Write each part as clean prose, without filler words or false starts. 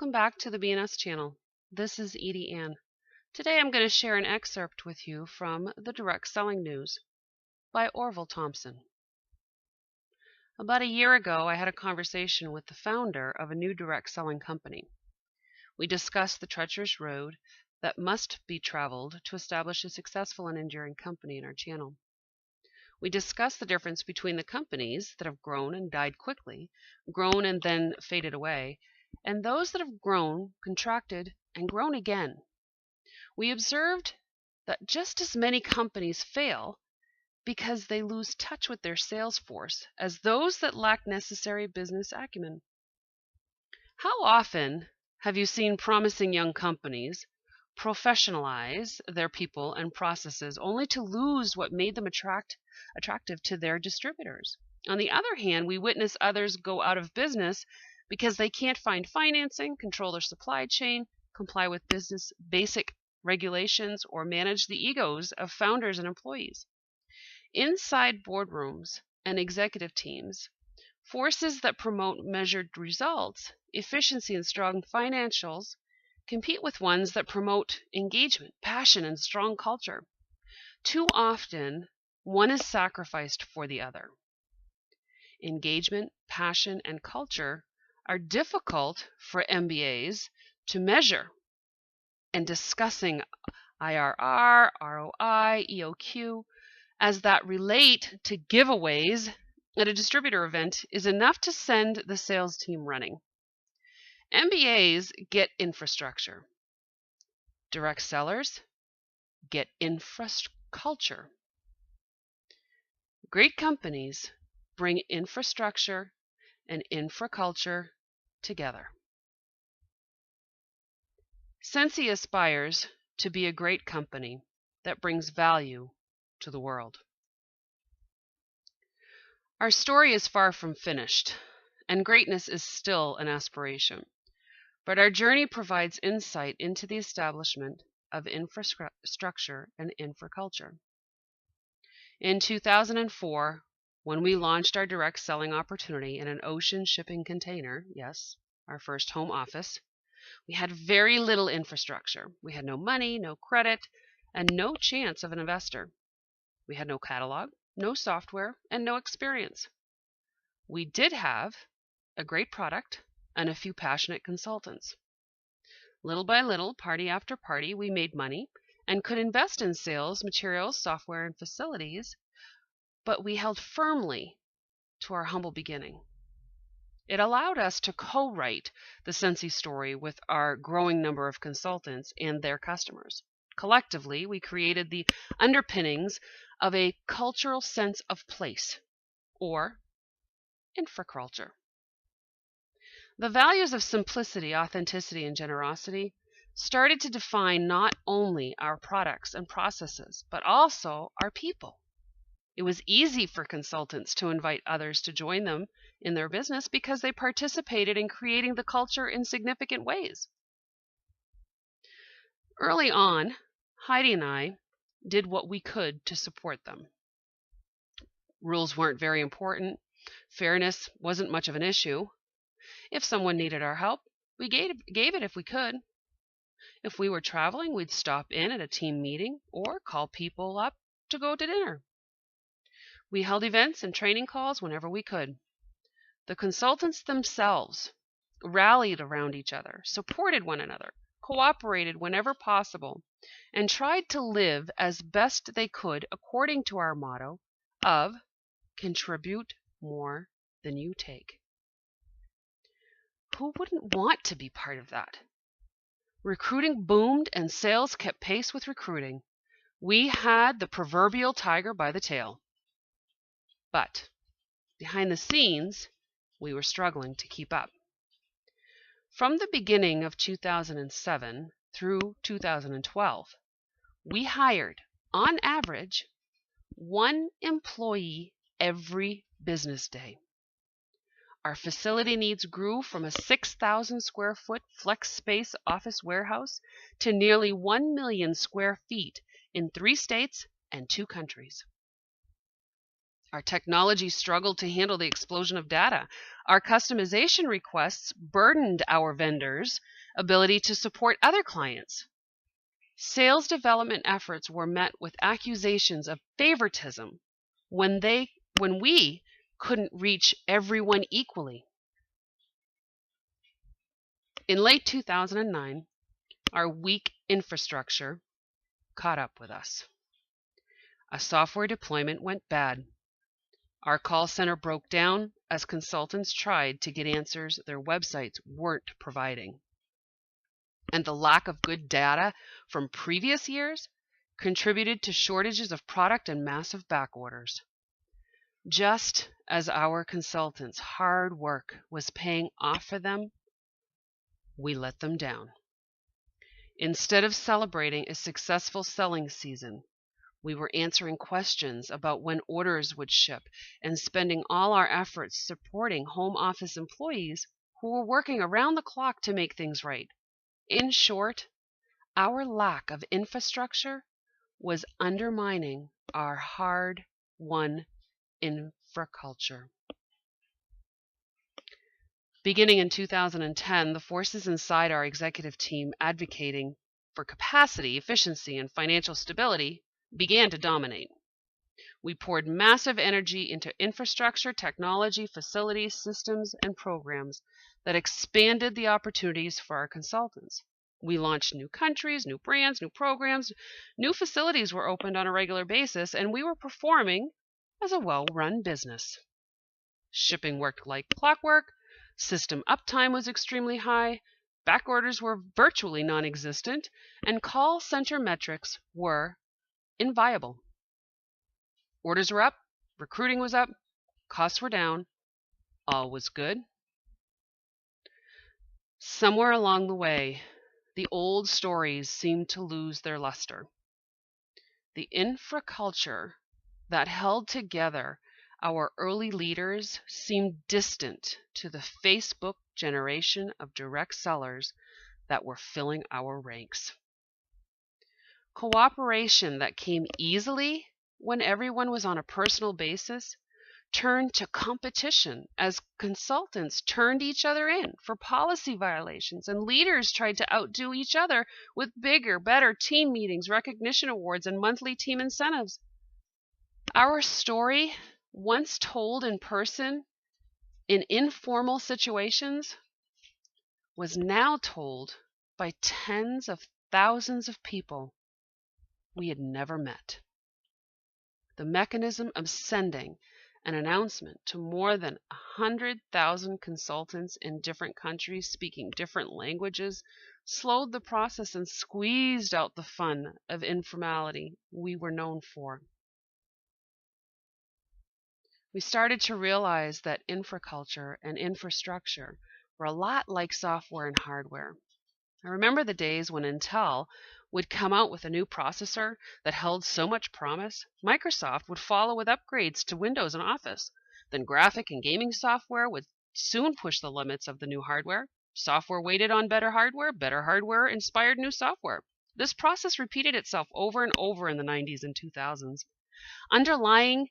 Welcome back to the BNS Channel. This is EdieAnne. Today I'm going to share an excerpt with you from the Direct Selling News by Orville Thompson. About a year ago, I had a conversation with the founder of a new direct selling company. We discussed the treacherous road that must be traveled to establish a successful and enduring company in our channel. We discussed the difference between the companies that have grown and died quickly, grown and then faded away, and those that have grown, contracted, and grown again. We observed that just as many companies fail because they lose touch with their sales force as those that lack necessary business acumen. How often have you seen promising young companies professionalize their people and processes only to lose what made them attractive to their distributors? On the other hand, we witness others go out of business because they can't find financing, control their supply chain, comply with business basic regulations, or manage the egos of founders and employees. Inside boardrooms and executive teams, forces that promote measured results, efficiency, and strong financials compete with ones that promote engagement, passion, and strong culture. Too often, one is sacrificed for the other. Engagement, passion, and culture are difficult for MBAs to measure, and discussing IRR, ROI, EOQ, as that relate to giveaways at a distributor event is enough to send the sales team running. MBAs get infrastructure. Direct sellers get infraculture. Great companies bring infrastructure and infraculture together. Scentsy aspires to be a great company that brings value to the world. Our story is far from finished, and greatness is still an aspiration. But our journey provides insight into the establishment of infrastructure and infraculture. In 2004, when we launched our direct selling opportunity in an ocean shipping container, yes, our first home office, we had very little infrastructure. We had no money, no credit, and no chance of an investor. We had no catalog, no software, and no experience. We did have a great product and a few passionate consultants. Little by little, party after party, we made money and could invest in sales, materials, software, and facilities, but we held firmly to our humble beginning. It allowed us to co-write the Scentsy story with our growing number of consultants and their customers. Collectively, we created the underpinnings of a cultural sense of place, or infraculture. The values of simplicity, authenticity, and generosity started to define not only our products and processes, but also our people. It was easy for consultants to invite others to join them in their business because they participated in creating the culture in significant ways. Early on, Heidi and I did what we could to support them. Rules weren't very important. Fairness wasn't much of an issue. If someone needed our help, we gave it if we could. If we were traveling, we'd stop in at a team meeting or call people up to go to dinner. We held events and training calls whenever we could. The consultants themselves rallied around each other, supported one another, cooperated whenever possible, and tried to live as best they could according to our motto of contribute more than you take. Who wouldn't want to be part of that? Recruiting boomed and sales kept pace with recruiting. We had the proverbial tiger by the tail. But behind the scenes, we were struggling to keep up. From the beginning of 2007 through 2012, we hired, on average, 1 employee every business day. Our facility needs grew from a 6,000 square foot flex space office warehouse to nearly 1 million square feet in 3 states and 2 countries. Our technology struggled to handle the explosion of data. Our customization requests burdened our vendors' ability to support other clients. Sales development efforts were met with accusations of favoritism when we couldn't reach everyone equally. In late 2009, our weak infrastructure caught up with us. A software deployment went bad. Our call center broke down as consultants tried to get answers their websites weren't providing. And the lack of good data from previous years contributed to shortages of product and massive back orders. Just as our consultants' hard work was paying off for them, we let them down. Instead of celebrating a successful selling season, we were answering questions about when orders would ship and spending all our efforts supporting home office employees who were working around the clock to make things right. In short, our lack of infrastructure was undermining our hard-won infraculture. Beginning in 2010, the forces inside our executive team advocating for capacity, efficiency, and financial stability began to dominate. We poured massive energy into infrastructure, technology, facilities, systems, and programs that expanded the opportunities for our consultants. We launched new countries, new brands, new programs, new facilities were opened on a regular basis, and we were performing as a well-run business. Shipping worked like clockwork, system uptime was extremely high, back orders were virtually non-existent, and call center metrics were inviolable. Orders were up, recruiting was up, costs were down, all was good. Somewhere along the way, the old stories seemed to lose their luster. The infraculture that held together our early leaders seemed distant to the Facebook generation of direct sellers that were filling our ranks. Cooperation that came easily when everyone was on a personal basis turned to competition as consultants turned each other in for policy violations and leaders tried to outdo each other with bigger, better team meetings, recognition awards, and monthly team incentives. Our story, once told in person in informal situations, was now told by tens of thousands of people we had never met. The mechanism of sending an announcement to more than 100,000 consultants in different countries speaking different languages slowed the process and squeezed out the fun of informality we were known for. We started to realize that infraculture and infrastructure were a lot like software and hardware. I remember the days when Intel would come out with a new processor that held so much promise, Microsoft would follow with upgrades to Windows and Office. Then graphic and gaming software would soon push the limits of the new hardware. Software waited on better hardware inspired new software. This process repeated itself over and over in the 90s and 2000s. Underlying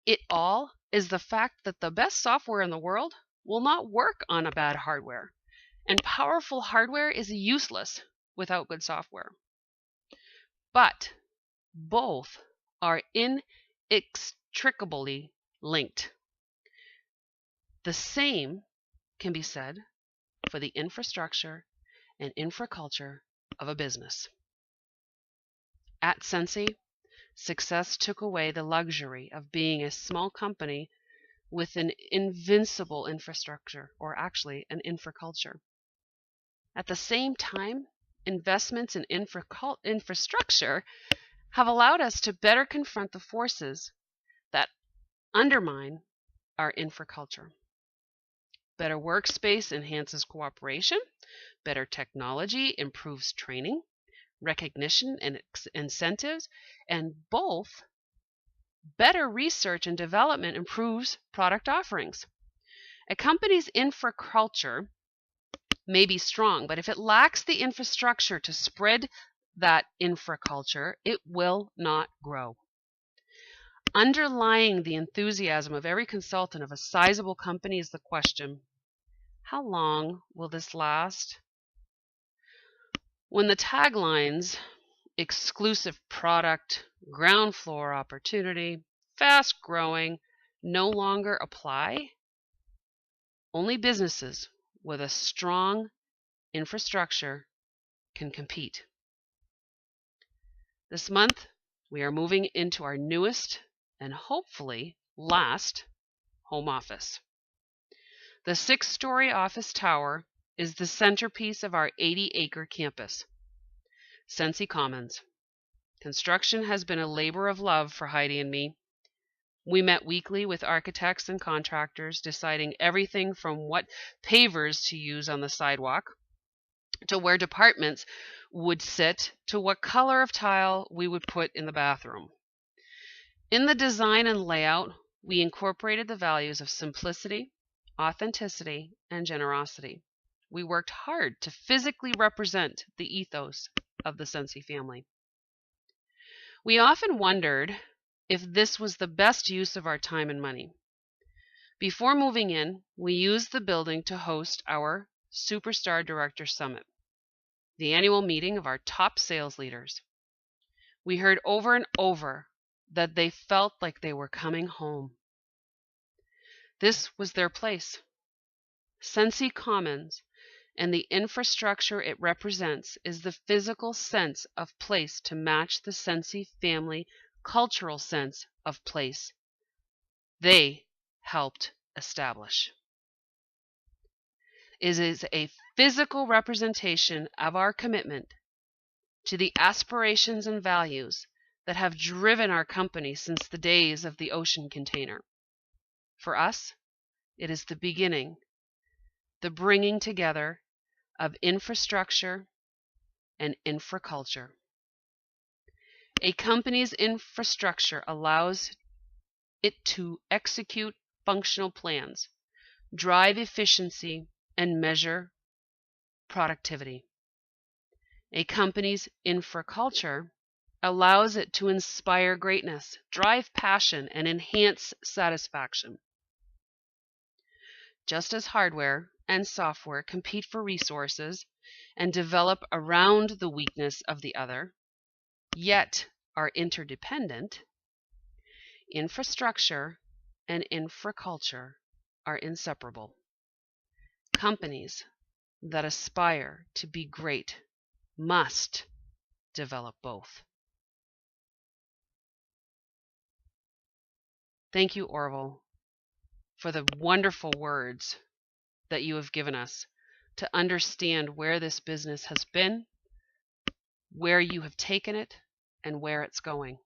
it all is the fact that the best software in the world will not work on a bad hardware, and powerful hardware is useless without good software. But both are inextricably linked. The same can be said for the infrastructure and infraculture of a business. At Scentsy, success took away the luxury of being a small company with an invincible infrastructure, or actually an infraculture. At the same time, investments in infrastructure have allowed us to better confront the forces that undermine our infraculture. Better workspace enhances cooperation. Better technology improves training, recognition, and incentives. And both better research and development improves product offerings. A company's infraculture may be strong, but if it lacks the infrastructure to spread that infraculture, it will not grow. Underlying the enthusiasm of every consultant of a sizable company is the question, how long will this last? When the taglines, exclusive product, ground floor opportunity, fast growing, no longer apply, only businesses with a strong infrastructure can compete. This month, we are moving into our newest and hopefully last home office. The 6-story office tower is the centerpiece of our 80-acre campus, Scentsy Commons. Construction has been a labor of love for Heidi and me. We met weekly with architects and contractors, deciding everything from what pavers to use on the sidewalk, to where departments would sit, to what color of tile we would put in the bathroom. In the design and layout, we incorporated the values of simplicity, authenticity, and generosity. We worked hard to physically represent the ethos of the Scentsy family. We often wondered if this was the best use of our time and money. Before moving in, we used the building to host our Superstar Director Summit, the annual meeting of our top sales leaders. We heard over and over that they felt like they were coming home. This was their place. Scentsy Commons and the infrastructure it represents is the physical sense of place to match the Scentsy family cultural sense of place they helped establish. It is a physical representation of our commitment to the aspirations and values that have driven our company since the days of the ocean container. For us, it is the beginning, the bringing together of infrastructure and infraculture. A company's infrastructure allows it to execute functional plans, drive efficiency, and measure productivity. A company's infraculture allows it to inspire greatness, drive passion, and enhance satisfaction. Just as hardware and software compete for resources and develop around the weakness of the other, yet are interdependent, infrastructure and infraculture are inseparable. Companies that aspire to be great must develop both. Thank you, Orville, for the wonderful words that you have given us to understand where this business has been, where you have taken it, and where it's going.